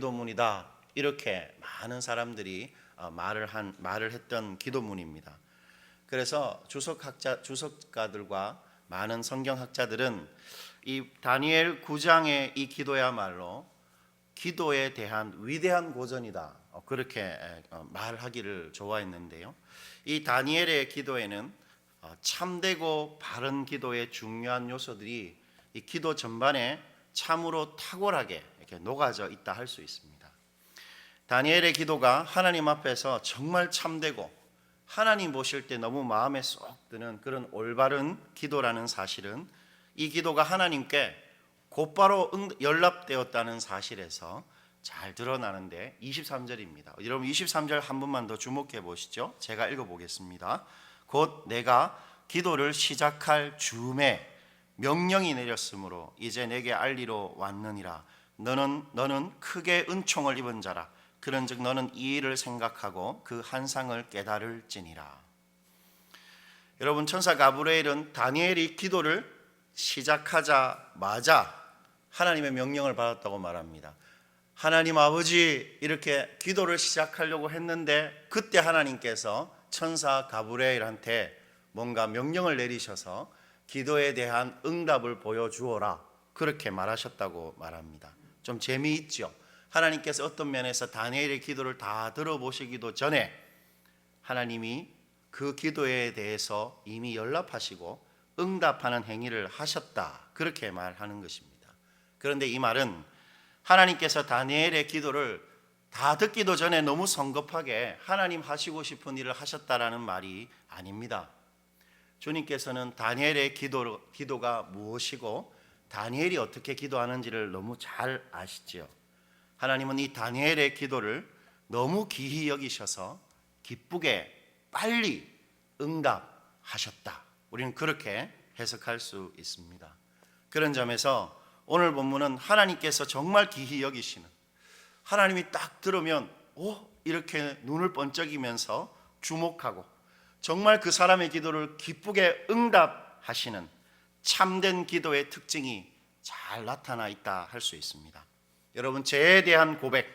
기도문이다. 이렇게 많은 사람들이 말을 했던 기도문입니다. 그래서 주석가들과 많은 성경학자들은 이 다니엘 9장의 이 기도야말로 기도에 대한 위대한 고전이다. 그렇게 말하기를 좋아했는데요. 이 다니엘의 기도에는 참되고 바른 기도의 중요한 요소들이 이 기도 전반에 참으로 탁월하게 이렇게 녹아져 있다 할 수 있습니다. 다니엘의 기도가 하나님 앞에서 정말 참되고 하나님 보실 때 너무 마음에 쏙 드는 그런 올바른 기도라는 사실은 이 기도가 하나님께 곧바로 연락되었다는 사실에서 잘 드러나는데 23절입니다. 여러분 23절 한 번만 더 주목해 보시죠. 제가 읽어보겠습니다. 곧 내가 기도를 시작할 즈음에 명령이 내렸으므로 이제 내게 알리러 왔느니라. 너는 크게 은총을 입은 자라. 그런즉 너는 이 일을 생각하고 그 한상을 깨달을지니라. 여러분 천사 가브리엘은 다니엘이 기도를 시작하자마자 하나님의 명령을 받았다고 말합니다. 하나님 아버지 이렇게 기도를 시작하려고 했는데 그때 하나님께서 천사 가브리엘한테 뭔가 명령을 내리셔서 기도에 대한 응답을 보여주어라 그렇게 말하셨다고 말합니다. 좀 재미있죠. 하나님께서 어떤 면에서 다니엘의 기도를 다 들어보시기도 전에 하나님이 그 기도에 대해서 이미 연락하시고 응답하는 행위를 하셨다 그렇게 말하는 것입니다. 그런데 이 말은 하나님께서 다니엘의 기도를 다 듣기도 전에 너무 성급하게 하나님 하시고 싶은 일을 하셨다라는 말이 아닙니다. 주님께서는 다니엘의 기도가 무엇이고 다니엘이 어떻게 기도하는지를 너무 잘 아시죠. 하나님은 이 다니엘의 기도를 너무 귀히 여기셔서 기쁘게 빨리 응답하셨다. 우리는 그렇게 해석할 수 있습니다. 그런 점에서 오늘 본문은 하나님께서 정말 귀히 여기시는, 하나님이 딱 들으면 이렇게 눈을 번쩍이면서 주목하고 정말 그 사람의 기도를 기쁘게 응답하시는 참된 기도의 특징이 잘 나타나 있다 할 수 있습니다. 여러분 죄에 대한 고백,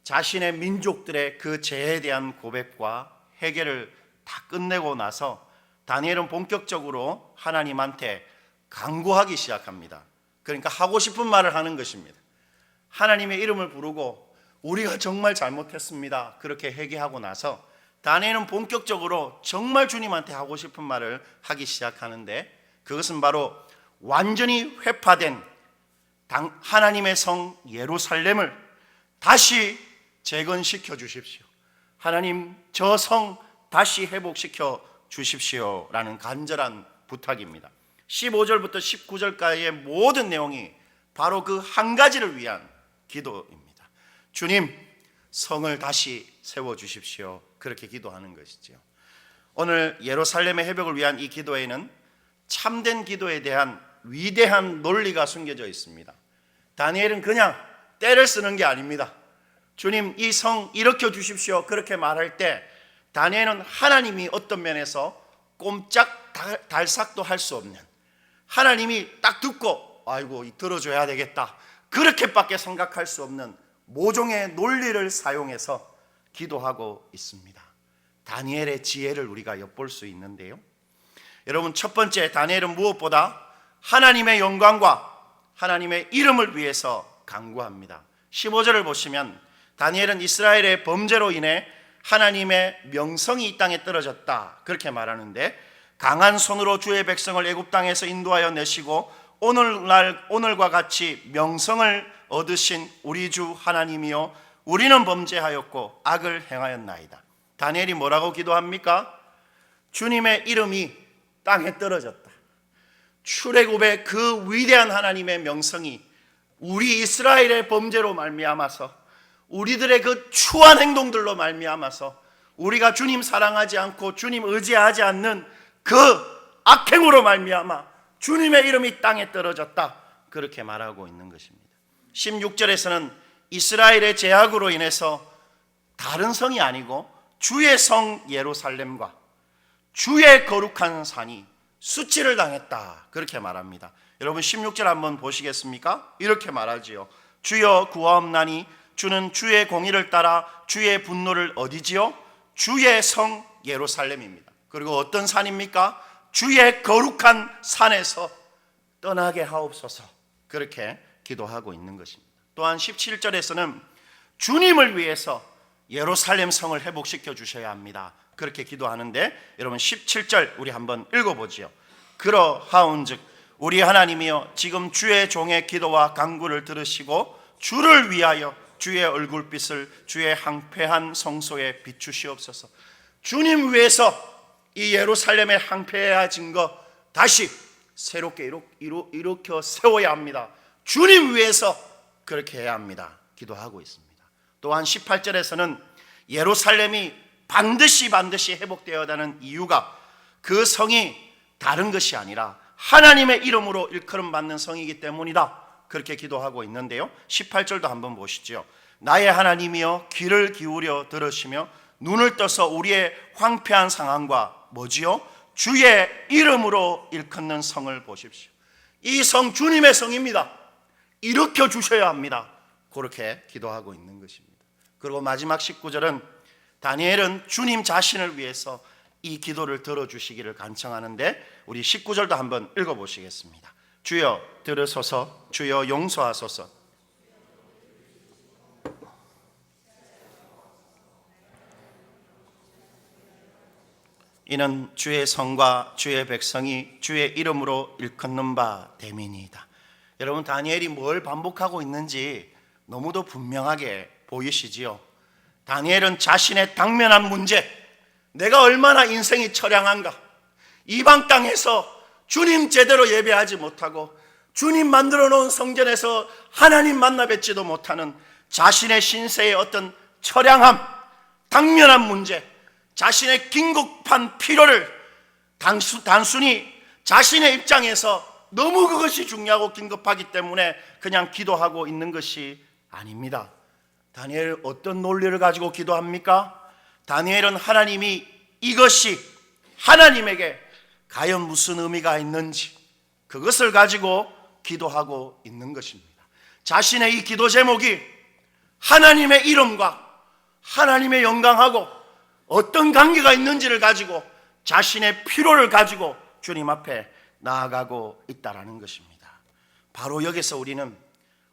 자신의 민족들의 그 죄에 대한 고백과 해결을 다 끝내고 나서 다니엘은 본격적으로 하나님한테 간구하기 시작합니다. 그러니까 하고 싶은 말을 하는 것입니다. 하나님의 이름을 부르고 우리가 정말 잘못했습니다 그렇게 회개하고 나서 다니엘은 본격적으로 정말 주님한테 하고 싶은 말을 하기 시작하는데 그것은 바로 완전히 회파된 하나님의 성 예루살렘을 다시 재건시켜 주십시오. 하나님 저 성 다시 회복시켜 주십시오 라는 간절한 부탁입니다. 15절부터 19절까지의 모든 내용이 바로 그 한 가지를 위한 기도입니다. 주님 성을 다시 세워주십시오 그렇게 기도하는 것이죠. 오늘 예루살렘의 회복을 위한 이 기도에는 참된 기도에 대한 위대한 논리가 숨겨져 있습니다. 다니엘은 그냥 때를 쓰는 게 아닙니다. 주님 이 성 일으켜 주십시오 그렇게 말할 때 다니엘은 하나님이 어떤 면에서 꼼짝 달싹도 할 수 없는, 하나님이 딱 듣고 아이고 들어줘야 되겠다 그렇게밖에 생각할 수 없는 모종의 논리를 사용해서 기도하고 있습니다. 다니엘의 지혜를 우리가 엿볼 수 있는데요. 여러분 첫 번째 다니엘은 무엇보다 하나님의 영광과 하나님의 이름을 위해서 간구합니다. 15절을 보시면 다니엘은 이스라엘의 범죄로 인해 하나님의 명성이 이 땅에 떨어졌다 그렇게 말하는데 강한 손으로 주의 백성을 애굽 땅에서 인도하여 내시고 오늘과 같이 명성을 얻으신 우리 주 하나님이여 우리는 범죄하였고 악을 행하였나이다. 다니엘이 뭐라고 기도합니까? 주님의 이름이 땅에 떨어졌다. 출애굽의 그 위대한 하나님의 명성이 우리 이스라엘의 범죄로 말미암아서 우리들의 그 추한 행동들로 말미암아서 우리가 주님 사랑하지 않고 주님 의지하지 않는 그 악행으로 말미암아 주님의 이름이 땅에 떨어졌다 그렇게 말하고 있는 것입니다. 16절에서는 이스라엘의 죄악으로 인해서 다른 성이 아니고 주의 성 예루살렘과 주의 거룩한 산이 수치를 당했다 그렇게 말합니다. 여러분 16절 한번 보시겠습니까? 이렇게 말하지요. 주여 구하옵나니 주는 주의 공의를 따라 주의 분노를 어디지요? 주의 성 예루살렘입니다. 그리고 어떤 산입니까? 주의 거룩한 산에서 떠나게 하옵소서. 그렇게 기도하고 있는 것입니다. 또한 17절에서는 주님을 위해서 예루살렘 성을 회복시켜 주셔야 합니다. 그렇게 기도하는데, 여러분 17절 우리 한번 읽어보지요. 그러하온즉 우리 하나님이여 지금 주의 종의 기도와 간구를 들으시고 주를 위하여 주의 얼굴빛을 주의 항폐한 성소에 비추시옵소서. 주님 위해서 이 예루살렘의 항폐해진 것 다시 새롭게 일으켜 세워야 합니다. 주님 위해서 그렇게 해야 합니다. 기도하고 있습니다. 또한 18절에서는 예루살렘이 반드시 회복되어야 하는 이유가 그 성이 다른 것이 아니라 하나님의 이름으로 일컬음 받는 성이기 때문이다. 그렇게 기도하고 있는데요, 18절도 한번 보시죠. 나의 하나님이여 귀를 기울여 들으시며 눈을 떠서 우리의 황폐한 상황과 뭐지요? 주의 이름으로 일컫는 성을 보십시오. 이 성 주님의 성입니다. 일으켜 주셔야 합니다. 그렇게 기도하고 있는 것입니다. 그리고 마지막 19절은 다니엘은 주님 자신을 위해서 이 기도를 들어주시기를 간청하는데, 우리 19절도 한번 읽어보시겠습니다. 주여 들으소서, 주여 용서하소서. 이는 주의 성과 주의 백성이 주의 이름으로 일컫는 바 됨이니이다. 여러분, 다니엘이 뭘 반복하고 있는지 너무도 분명하게 보이시지요. 다니엘은 자신의 당면한 문제, 내가 얼마나 인생이 처량한가, 이방 땅에서 주님 제대로 예배하지 못하고 주님 만들어 놓은 성전에서 하나님 만나 뵙지도 못하는 자신의 신세의 어떤 처량함, 당면한 문제, 자신의 긴급한 필요를 단순히 자신의 입장에서 너무 그것이 중요하고 긴급하기 때문에 그냥 기도하고 있는 것이 아닙니다. 다니엘 어떤 논리를 가지고 기도합니까? 다니엘은 하나님이 이것이 하나님에게 과연 무슨 의미가 있는지 그것을 가지고 기도하고 있는 것입니다. 자신의 이 기도 제목이 하나님의 이름과 하나님의 영광하고 어떤 관계가 있는지를 가지고 자신의 필요를 가지고 주님 앞에 나아가고 있다라는 것입니다. 바로 여기서 우리는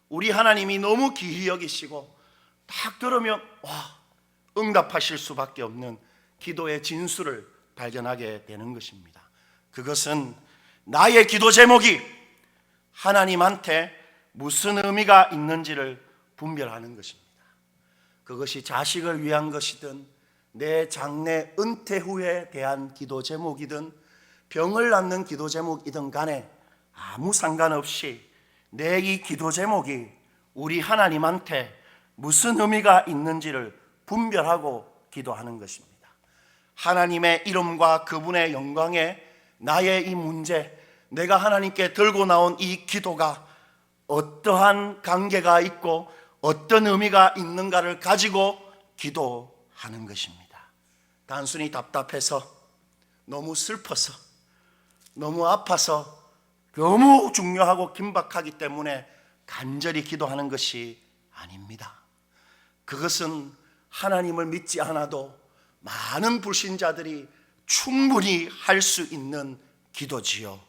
우리 하나님이 너무 귀히 여기시고 딱 들으면 응답하실 수밖에 없는 기도의 진수를 발견하게 되는 것입니다. 그것은 나의 기도 제목이 하나님한테 무슨 의미가 있는지를 분별하는 것입니다. 그것이 자식을 위한 것이든 내 장래 은퇴 후에 대한 기도 제목이든 병을 낫는 기도 제목이든 간에 아무 상관없이 내 이 기도 제목이 우리 하나님한테 무슨 의미가 있는지를 분별하고 기도하는 것입니다. 하나님의 이름과 그분의 영광에 나의 이 문제, 내가 하나님께 들고 나온 이 기도가 어떠한 관계가 있고 어떤 의미가 있는가를 가지고 기도하는 것입니다. 단순히 답답해서, 너무 슬퍼서, 너무 아파서, 너무 중요하고 긴박하기 때문에 간절히 기도하는 것이 아닙니다. 그것은 하나님을 믿지 않아도 많은 불신자들이 충분히 할 수 있는 기도지요.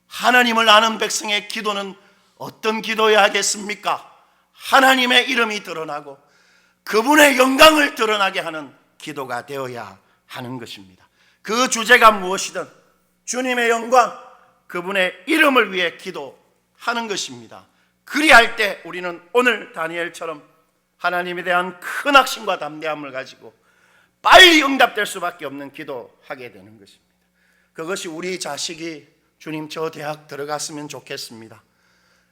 하나님을 아는 백성의 기도는 어떤 기도여야겠습니까? 하나님의 이름이 드러나고 그분의 영광을 드러나게 하는 기도가 되어야 하는 것입니다. 그 주제가 무엇이든 주님의 영광, 그분의 이름을 위해 기도하는 것입니다. 그리할 때 우리는 오늘 다니엘처럼 하나님에 대한 큰 확신과 담대함을 가지고 빨리 응답될 수밖에 없는 기도하게 되는 것입니다. 그것이 우리 자식이 주님 저 대학 들어갔으면 좋겠습니다.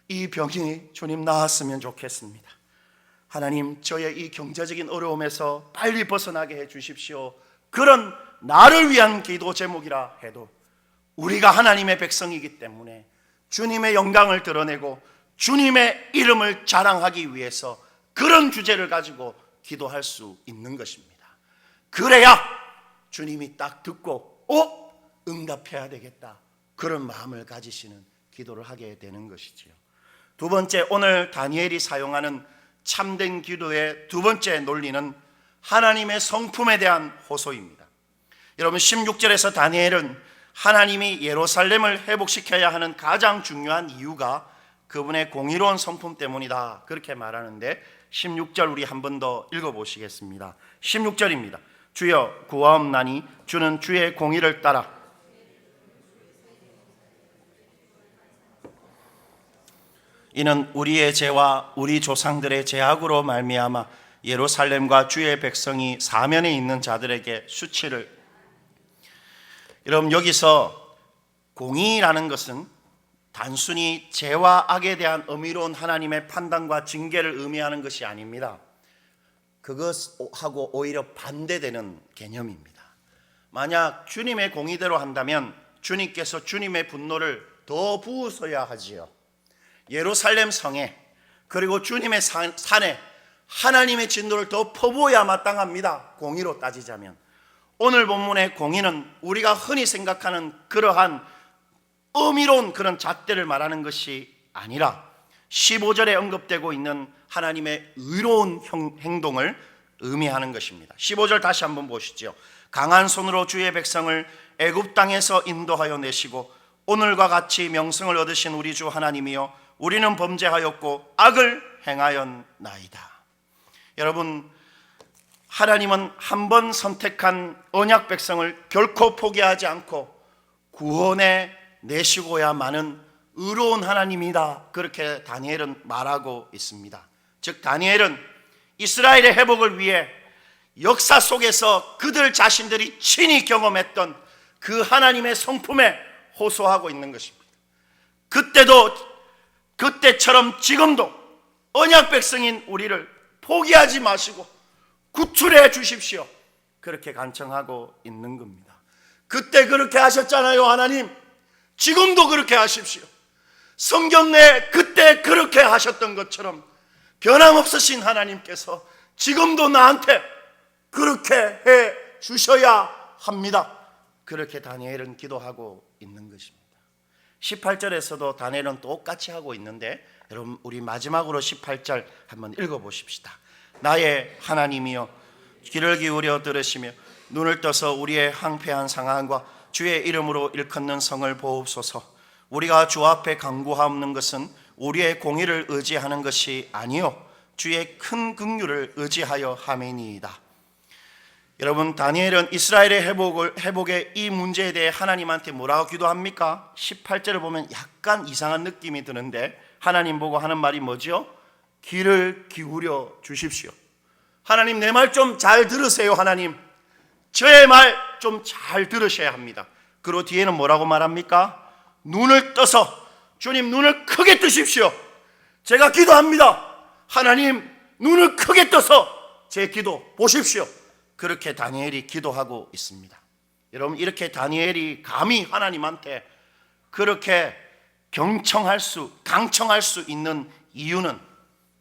이 병이 주님 나았으면 좋겠습니다. 하나님 저의 이 경제적인 어려움에서 빨리 벗어나게 해 주십시오. 그런 나를 위한 기도 제목이라 해도 우리가 하나님의 백성이기 때문에 주님의 영광을 드러내고 주님의 이름을 자랑하기 위해서 그런 주제를 가지고 기도할 수 있는 것입니다. 그래야 주님이 딱 듣고 응답해야 되겠다, 그런 마음을 가지시는 기도를 하게 되는 것이지요. 두 번째, 오늘 다니엘이 사용하는 참된 기도의 두 번째 논리는 하나님의 성품에 대한 호소입니다. 여러분, 16절에서 다니엘은 하나님이 예루살렘을 회복시켜야 하는 가장 중요한 이유가 그분의 공의로운 성품 때문이다, 그렇게 말하는데 16절 우리 한 번 더 읽어보시겠습니다. 16절입니다. 주여 구하옵나니 주는 주의 공의를 따라 이는 우리의 죄와 우리 조상들의 죄악으로 말미암아 예루살렘과 주의 백성이 사면에 있는 자들에게 수치를. 여러분, 여기서 공의라는 것은 단순히 죄와 악에 대한 엄의로운 하나님의 판단과 징계를 의미하는 것이 아닙니다. 그것하고 오히려 반대되는 개념입니다. 만약 주님의 공의대로 한다면 주님께서 주님의 분노를 더 부으셔야 하지요. 예루살렘 성에, 그리고 주님의 산에 하나님의 진노를 더 퍼부어야 마땅합니다. 공의로 따지자면. 오늘 본문의 공의는 우리가 흔히 생각하는 그러한 엄의로운 그런 잣대를 말하는 것이 아니라 15절에 언급되고 있는 하나님의 의로운 행동을 의미하는 것입니다. 15절 다시 한번 보시죠. 강한 손으로 주의 백성을 애굽 땅에서 인도하여 내시고 오늘과 같이 명성을 얻으신 우리 주 하나님이여 우리는 범죄하였고 악을 행하였나이다. 여러분, 하나님은 한 번 선택한 언약 백성을 결코 포기하지 않고 구원해 내시고야만은 의로운 하나님이다, 그렇게 다니엘은 말하고 있습니다. 즉 다니엘은 이스라엘의 회복을 위해 역사 속에서 그들 자신들이 친히 경험했던 그 하나님의 성품에 호소하고 있는 것입니다. 그때처럼 지금도 언약 백성인 우리를 포기하지 마시고 구출해 주십시오, 그렇게 간청하고 있는 겁니다. 그때 그렇게 하셨잖아요, 하나님. 지금도 그렇게 하십시오. 성경 내에 그때 그렇게 하셨던 것처럼 변함없으신 하나님께서 지금도 나한테 그렇게 해 주셔야 합니다. 그렇게 다니엘은 기도하고 있는 것입니다. 18절에서도 다니엘은 똑같이 하고 있는데, 여러분 우리 마지막으로 18절 한번 읽어보십시다. 나의 하나님이여 귀를 기울여 들으시며 눈을 떠서 우리의 황폐한 상황과 주의 이름으로 일컫는 성을 보옵소서. 우리가 주 앞에 간구하옵는 것은 우리의 공의를 의지하는 것이 아니요 주의 큰 긍휼을 의지하여 함이니이다. 여러분, 다니엘은 이스라엘의 회복의 이 문제에 대해 하나님한테 뭐라고 기도합니까? 18절을 보면 약간 이상한 느낌이 드는데 하나님 보고 하는 말이 뭐죠? 귀를 기울여 주십시오. 하나님, 내 말 좀 잘 들으세요. 하나님, 저의 말 좀 잘 들으셔야 합니다. 그리고 뒤에는 뭐라고 말합니까? 눈을 떠서, 주님 눈을 크게 뜨십시오. 제가 기도합니다. 하나님, 눈을 크게 떠서 제 기도 보십시오. 그렇게 다니엘이 기도하고 있습니다. 여러분, 이렇게 다니엘이 감히 하나님한테 그렇게 강청할 수 있는 이유는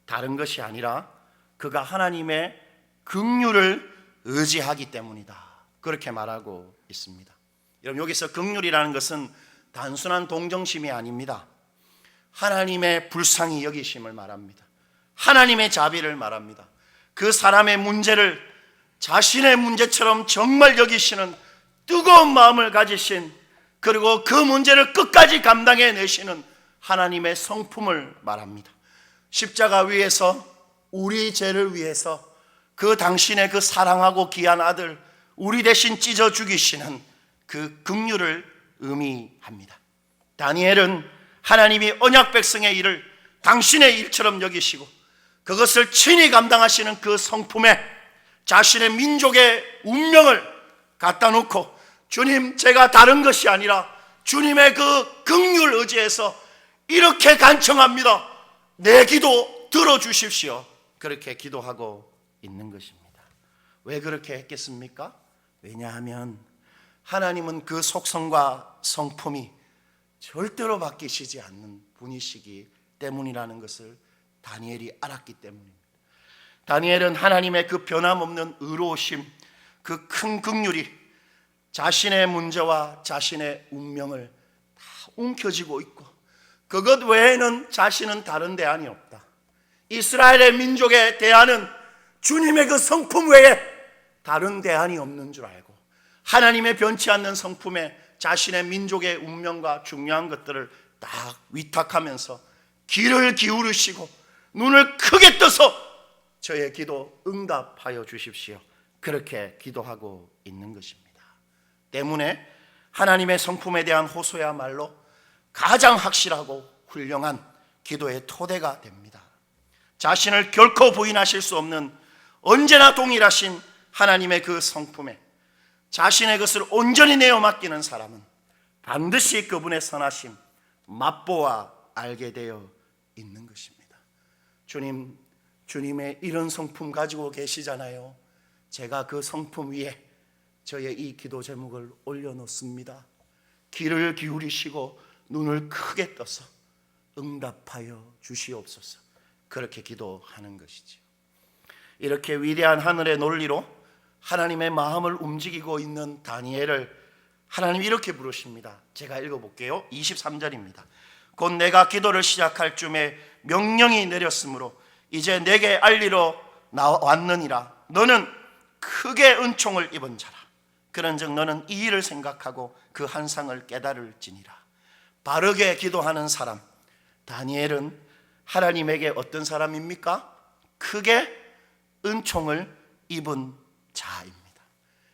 다른 것이 아니라 그가 하나님의 긍휼을 의지하기 때문이다, 그렇게 말하고 있습니다. 여러분, 여기서 긍휼이라는 것은 단순한 동정심이 아닙니다. 하나님의 불쌍히 여기심을 말합니다. 하나님의 자비를 말합니다. 그 사람의 문제를 자신의 문제처럼 정말 여기시는 뜨거운 마음을 가지신, 그리고 그 문제를 끝까지 감당해 내시는 하나님의 성품을 말합니다. 십자가 위에서 우리 죄를 위해서 그 당신의 그 사랑하고 귀한 아들 우리 대신 찢어 죽이시는 그 긍휼을 의미합니다. 다니엘은 하나님이 언약 백성의 일을 당신의 일처럼 여기시고 그것을 친히 감당하시는 그 성품에 자신의 민족의 운명을 갖다 놓고, 주님, 제가 다른 것이 아니라 주님의 그 긍휼 의지에서 이렇게 간청합니다. 내 기도 들어주십시오. 그렇게 기도하고 있는 것입니다. 왜 그렇게 했겠습니까? 왜냐하면 하나님은 그 속성과 성품이 절대로 바뀌시지 않는 분이시기 때문이라는 것을 다니엘이 알았기 때문입니다. 다니엘은 하나님의 그 변함없는 의로우심, 그 큰 긍휼이 자신의 문제와 자신의 운명을 다 움켜쥐고 있고 그것 외에는 자신은 다른 대안이 없다. 이스라엘의 민족에 대하는 주님의 그 성품 외에 다른 대안이 없는 줄 알고 하나님의 변치 않는 성품에 자신의 민족의 운명과 중요한 것들을 딱 위탁하면서 귀를 기울이시고 눈을 크게 떠서 저의 기도 응답하여 주십시오. 그렇게 기도하고 있는 것입니다. 때문에 하나님의 성품에 대한 호소야말로 가장 확실하고 훌륭한 기도의 토대가 됩니다. 자신을 결코 부인하실 수 없는 언제나 동일하신 하나님의 그 성품에 자신의 것을 온전히 내어 맡기는 사람은 반드시 그분의 선하심 맛보아 알게 되어 있는 것입니다. 주님의 이런 성품 가지고 계시잖아요. 제가 그 성품 위에 저의 이 기도 제목을 올려놓습니다. 귀를 기울이시고 눈을 크게 떠서 응답하여 주시옵소서. 그렇게 기도하는 것이죠. 이렇게 위대한 하늘의 논리로 하나님의 마음을 움직이고 있는 다니엘을 하나님이 이렇게 부르십니다. 제가 읽어볼게요. 23절입니다. 곧 내가 기도를 시작할 쯤에 명령이 내렸으므로 이제 내게 알리러 왔느니라. 너는 크게 은총을 입은 자라. 그런즉 너는 이 일을 생각하고 그 한상을 깨달을지니라. 바르게 기도하는 사람 다니엘은 하나님에게 어떤 사람입니까? 크게 은총을 입은 자입니다.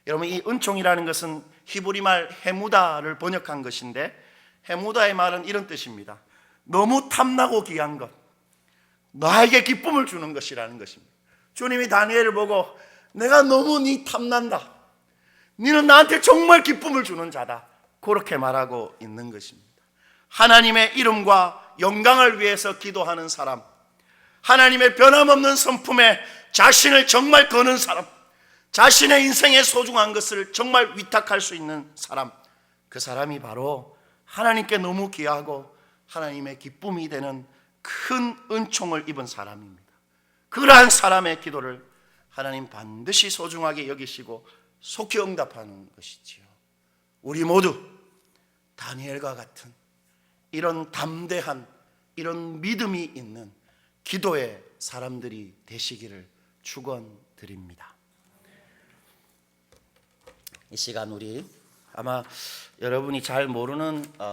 여러분, 이 은총이라는 것은 히브리 말 헤무다를 번역한 것인데, 헤무다의 말은 이런 뜻입니다. 너무 탐나고 귀한 것, 나에게 기쁨을 주는 것이라는 것입니다. 주님이 다니엘을 보고 내가 너무 네 탐난다, 너는 나한테 정말 기쁨을 주는 자다, 그렇게 말하고 있는 것입니다. 하나님의 이름과 영광을 위해서 기도하는 사람, 하나님의 변함없는 성품에 자신을 정말 거는 사람, 자신의 인생의 소중한 것을 정말 위탁할 수 있는 사람, 그 사람이 바로 하나님께 너무 귀하고 하나님의 기쁨이 되는 큰 은총을 입은 사람입니다. 그러한 사람의 기도를 하나님 반드시 소중하게 여기시고 속히 응답하는 것이지요. 우리 모두 다니엘과 같은 이런 담대한, 이런 믿음이 있는 기도의 사람들이 되시기를 축원드립니다. 이 시간 우리 아마 여러분이 잘 모르는